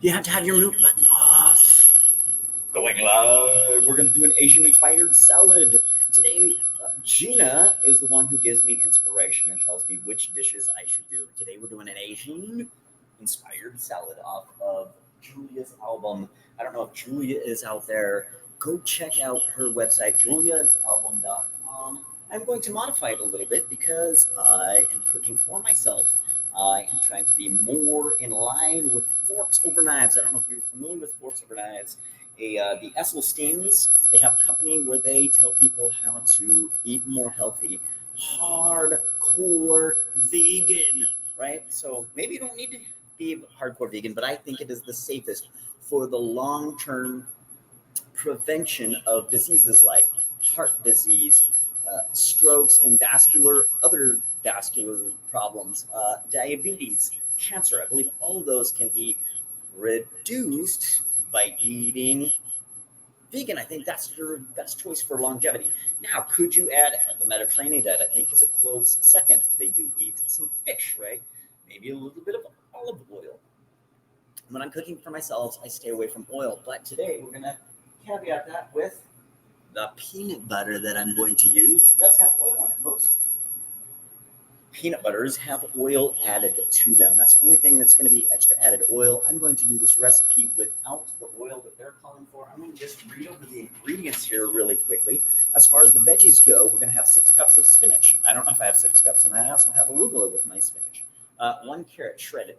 You have to have your mute button off. Going live. We're going to do an Asian-inspired salad. Today, Gina is the one who gives me inspiration and tells me which dishes I should do. Today, we're doing an Asian-inspired salad off of Julia's album. I don't know if Julia is out there. Go check out her website, juliasalbum.com. I'm going to modify it a little bit because I am cooking for myself. I am trying to be more in line with Forks Over Knives. I don't know if you're familiar with Forks Over Knives. The Esselsteins, they have a company where they tell people how to eat more healthy, hardcore vegan, right? So maybe you don't need to be hardcore vegan, but I think it is the safest for the long-term prevention of diseases like heart disease, strokes, and other vascular problems, diabetes, cancer. I believe all of those can be reduced by eating vegan. I think that's your best choice for longevity. Now, could you add the Mediterranean diet? I think is a close second. They do eat some fish, right? Maybe a little bit of olive oil. When I'm cooking for myself, I stay away from oil. But today we're gonna caveat that with the peanut butter that I'm going to use. It does have oil on it. Most peanut butters have oil added to them. That's the only thing that's going to be extra added oil. I'm going to do this recipe without the oil that they're calling for. I'm going to just read over the ingredients here really quickly. As far as the veggies go, we're going to have 6 cups of spinach. I don't know if I have 6 cups, and I also have arugula with my spinach. 1 carrot shredded.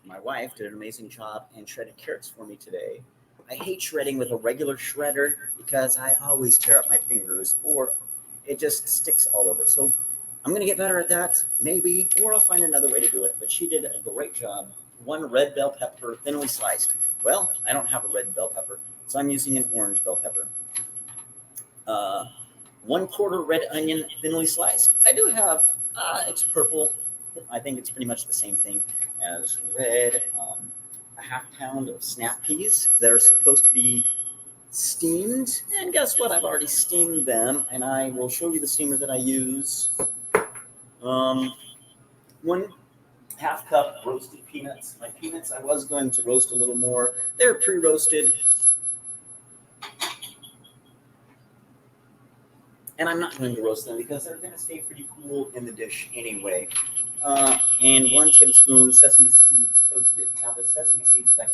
My wife did an amazing job and shredded carrots for me today. I hate shredding with a regular shredder because I always tear up my fingers or it just sticks all over. So I'm going to get better at that, maybe, or I'll find another way to do it. But she did a great job. 1 red bell pepper, thinly sliced. Well, I don't have a red bell pepper, so I'm using an orange bell pepper. 1/4 red onion, thinly sliced. I do have, it's purple. I think it's pretty much the same thing as red. A 1/2 pound of snap peas that are supposed to be steamed. And guess what? I've already steamed them, and I will show you the steamer that I use. 1/2 cup roasted peanuts. My peanuts, I was going to roast a little more. They're pre-roasted. And I'm not going to roast them because they're going to stay pretty cool in the dish anyway. And 1 tablespoon sesame seeds toasted. Now, the sesame seeds that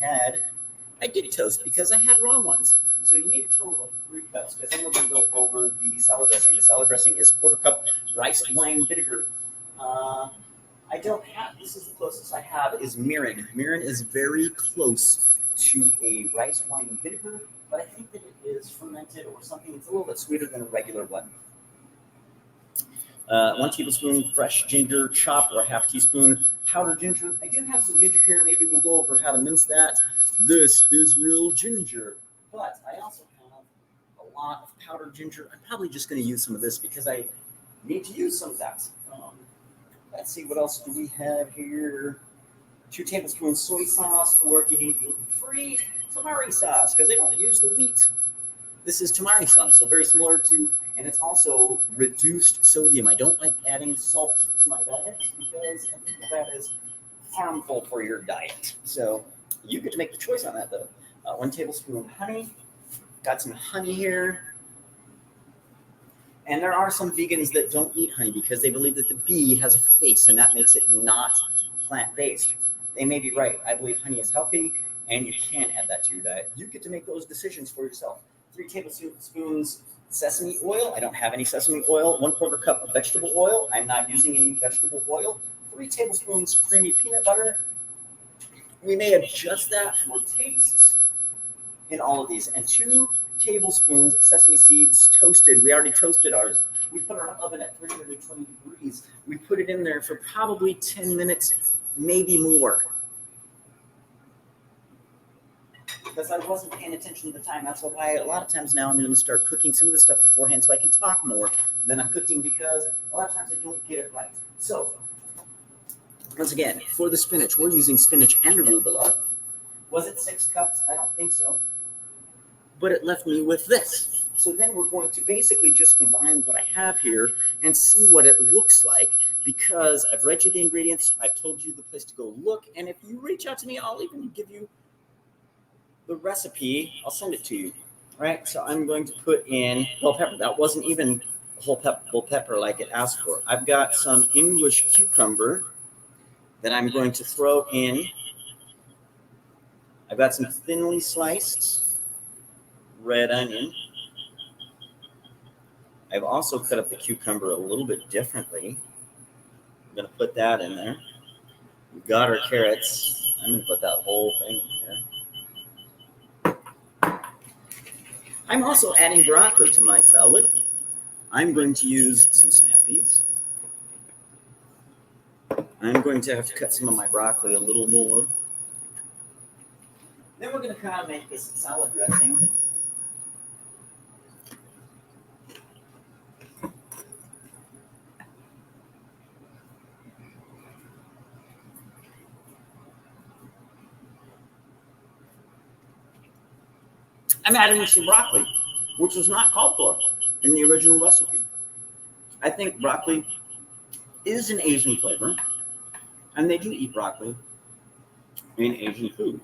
I did toast because I had raw ones. So you need a total of 3 cups because then we're going to go over the salad dressing. The salad dressing is 1/4 cup rice wine vinegar. I don't have, this is the closest I have, is mirin. Mirin is very close to a rice wine vinegar, but I think that it is fermented or something. It's a little bit sweeter than a regular one. 1 tablespoon fresh ginger chopped or a 1/2 teaspoon powdered ginger. I do have some ginger here. Maybe we'll go over how to mince that. This is real ginger. But I also have a lot of powdered ginger. I'm probably just going to use some of this because I need to use some of that. Let's see, what else do we have here? 2 tablespoons soy sauce, or if you need gluten-free, tamari sauce, because they don't use the wheat. This is tamari sauce, so very similar to, and it's also reduced sodium. I don't like adding salt to my diet because I think that is harmful for your diet. So you get to make the choice on that, though. 1 tablespoon honey. Got some honey here. And there are some vegans that don't eat honey because they believe that the bee has a face and that makes it not plant-based. They may be right. I believe honey is healthy and you can add that to your diet. You get to make those decisions for yourself. 3 tablespoons sesame oil. I don't have any sesame oil. 1/4 cup of vegetable oil. I'm not using any vegetable oil. 3 tablespoons creamy peanut butter. We may adjust that for taste in all of these. And 2 tablespoons sesame seeds toasted. We already toasted ours. We put our oven at 320 degrees. We put it in there for probably 10 minutes, maybe more. Because I wasn't paying attention to the time. That's why a lot of times now I'm going to start cooking some of the stuff beforehand so I can talk more than I'm cooking because a lot of times I don't get it right. So, once again, for the spinach, we're using spinach and arugula. Was it 6 cups? I don't think so. But it left me with this. So then we're going to basically just combine what I have here and see what it looks like because I've read you the ingredients. I've told you the place to go look. And if you reach out to me, I'll even give you the recipe, I'll send it to you. Right, so I'm going to put in bell pepper. That wasn't even whole pepper like it asked for. I've got some English cucumber that I'm going to throw in. I've got some thinly sliced red onion. I've also cut up the cucumber a little bit differently. I'm going to put that in there. We've got our carrots. I'm going to put that whole thing in there. I'm also adding broccoli to my salad. I'm going to use some snap peas. I'm going to have to cut some of my broccoli a little more. Then we're going to kind of make this salad dressing. I'm adding some broccoli, which was not called for in the original recipe. I think broccoli is an Asian flavor, and they do eat broccoli in Asian food.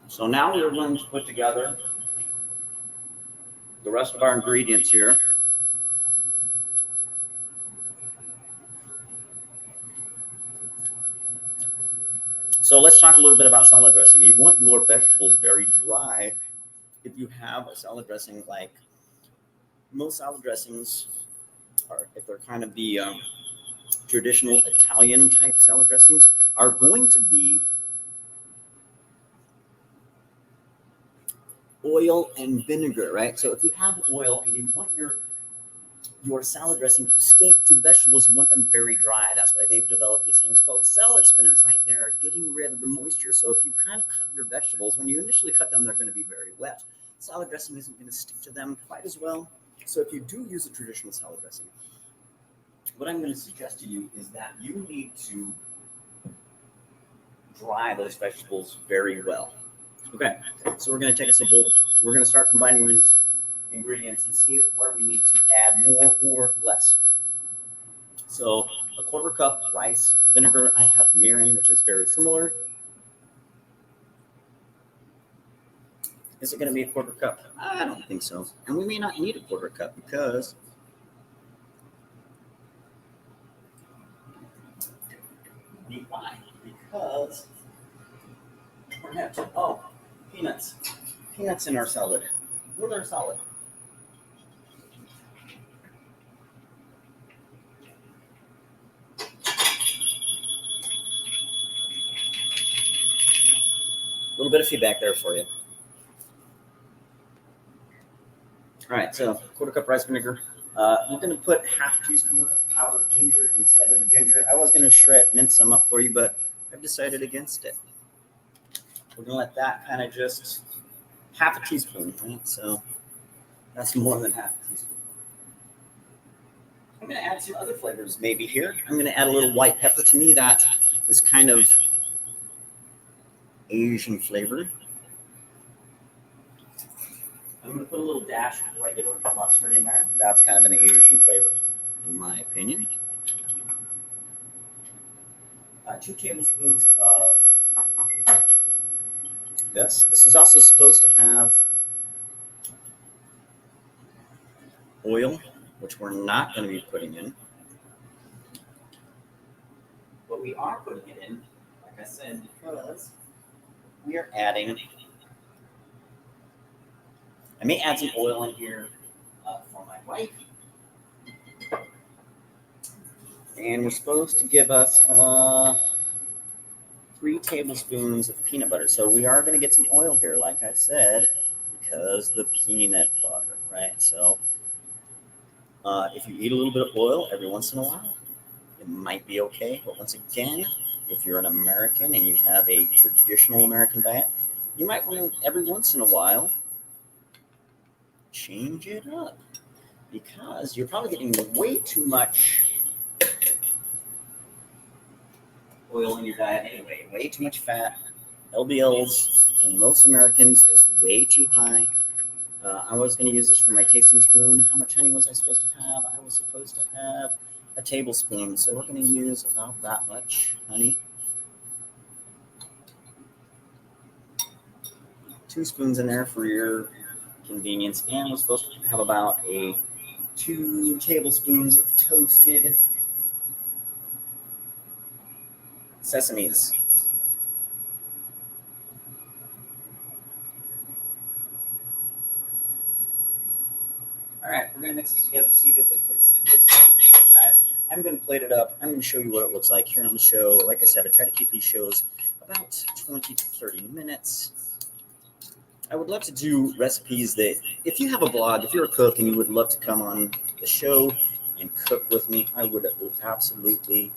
So now we're going to put together the rest of our ingredients here. So let's talk a little bit about salad dressing. You want your vegetables very dry. If you have a salad dressing, like most salad dressings are, if they're kind of the traditional Italian type salad dressings, are going to be oil and vinegar, right? So if you have oil and you want your salad dressing to stick to the vegetables, you want them very dry. That's why they've developed these things called salad spinners, right? They're getting rid of the moisture. So if you kind of cut your vegetables, when you initially cut them, they're going to be very wet. Salad dressing isn't going to stick to them quite as well. So if you do use a traditional salad dressing, what I'm going to suggest to you is that you need to dry those vegetables very well. Okay, so we're going to take us a bowl. We're going to start combining these ingredients and see where we need to add more or less. So a quarter cup rice vinegar. I have mirin, which is very similar. Is it going to be a quarter cup? I don't think so. And we may not need a quarter cup because why? Because we're going to have peanuts. Peanuts in our salad. With our salad. A little bit of feedback there for you. All right, so quarter cup rice vinegar. We're going to put half a teaspoon of powdered ginger instead of the ginger. I was going to mince some up for you, but I've decided against it. We're going to let that kind of just half a teaspoon, right? So that's more than half a teaspoon. I'm going to add some other flavors maybe here. I'm going to add a little white pepper. To me, that is kind of Asian flavor. I'm going to put a little dash of regular mustard in there. That's kind of an Asian flavor, in my opinion. 2 tablespoons of this. This is also supposed to have oil, which we're not going to be putting in. But we are putting it in, like I said, because we are adding. I may add some oil in here for my wife. And we're supposed to give us 3 tablespoons of peanut butter. So we are going to get some oil here, like I said, because the peanut butter, right? So if you eat a little bit of oil every once in a while, it might be okay. But once again, if you're an American and you have a traditional American diet, you might want to, every once in a while, change it up, because you're probably getting way too much oil in your diet anyway, way too much fat. LDLs in most Americans is way too high. I was going to use this for my tasting spoon. How much honey was I supposed to have? I was supposed to have a tablespoon, so we're going to use about that much honey. 2 spoons in there for your convenience, and we're supposed to have about 2 tablespoons of toasted sesames. All right, we're going to mix this together, see that it gets this size. I'm going to plate it up. I'm going to show you what it looks like here on the show. Like I said, I try to keep these shows about 20 to 30 minutes. I would love to do recipes that, if you have a blog, if you're a cook and you would love to come on the show and cook with me, I would absolutely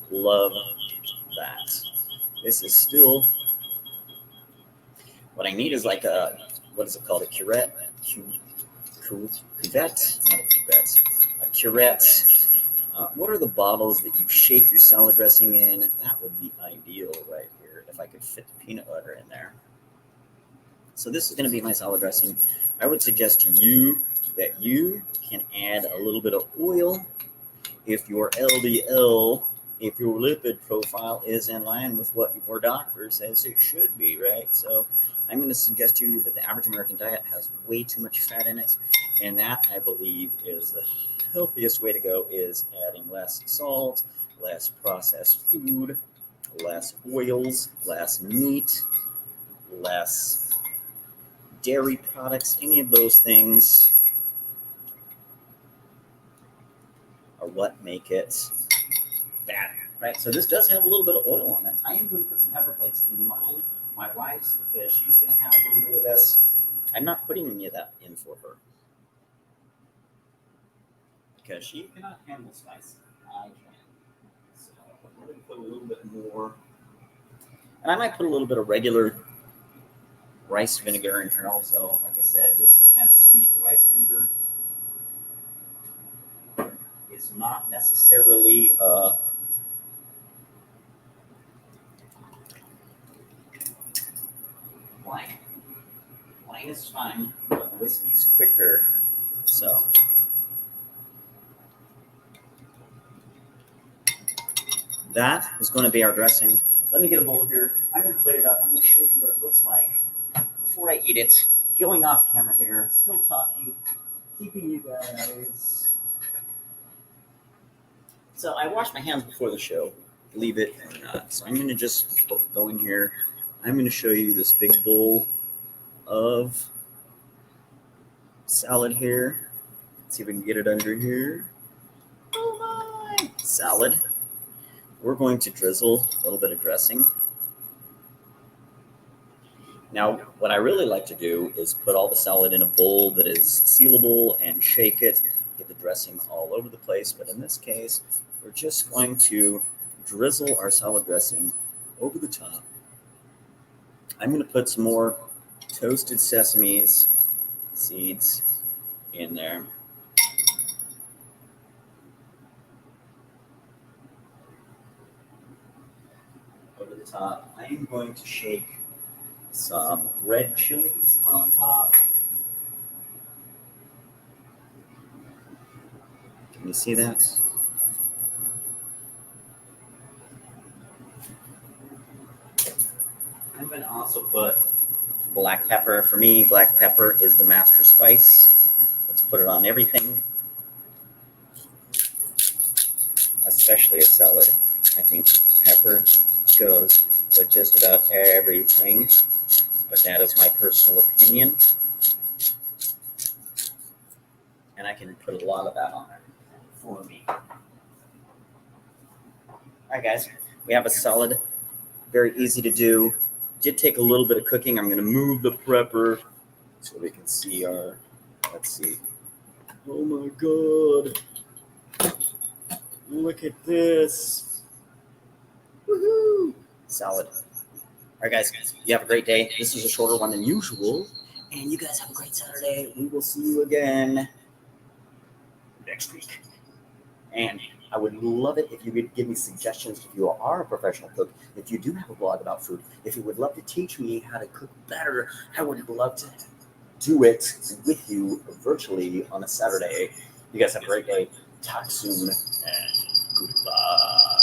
love that. This is still, what I need is like what is it called? A curette? Cuvette? Not a cuvette. A curette. What are the bottles that you shake your salad dressing in? That would be ideal right here if I could fit the peanut butter in there. So this is going to be my salad dressing. I would suggest to you that you can add a little bit of oil if your LDL, if your lipid profile is in line with what your doctor says it should be, right? So I'm going to suggest to you that the average American diet has way too much fat in it, and that, I believe, is the healthiest way to go, is adding less salt, less processed food, less oils, less meat, less dairy products. Any of those things are what make it bad, right? So this does have a little bit of oil on it. I am going to put some pepper flakes in mine. My wife's fish, she's going to have a little bit of this. I'm not putting any of that in for her because she cannot handle spice. I can. So we're going to put a little bit more. And I might put a little bit of regular rice vinegar in here also. Like I said, this is kind of sweet. Rice vinegar is not necessarily wine. Wine is fine, but whiskey's quicker. So that is going to be our dressing. Let me get a bowl here. I'm going to plate it up. I'm going to show you what it looks like before I eat it. Going off camera here, still talking, keeping you guys. So I wash my hands before the show, believe it or not. So I'm going to just go in here. I'm going to show you this big bowl of salad here. Let's see if we can get it under here. Oh my! Salad. We're going to drizzle a little bit of dressing. Now, what I really like to do is put all the salad in a bowl that is sealable and shake it, get the dressing all over the place. But in this case, we're just going to drizzle our salad dressing over the top. I'm going to put some more toasted sesame seeds in there. Over the top, I am going to shake some red chilies on top. Can you see that? I'm going to also put black pepper. For me, black pepper is the master spice. Let's put it on everything, especially a salad. I think pepper goes with just about everything, but that is my personal opinion. And I can put a lot of that on there for me. All right, guys, we have a salad. Very easy to do. Did take a little bit of cooking. I'm going to move the prepper so we can see our, let's see. Oh my God. Look at this. Woohoo. Salad. All right, guys, you have a great day. This is a shorter one than usual. And you guys have a great Saturday. We will see you again next week. And I would love it if you could give me suggestions if you are a professional cook, if you do have a blog about food, if you would love to teach me how to cook better, I would love to do it with you virtually on a Saturday. You guys have a great day. Talk soon and goodbye.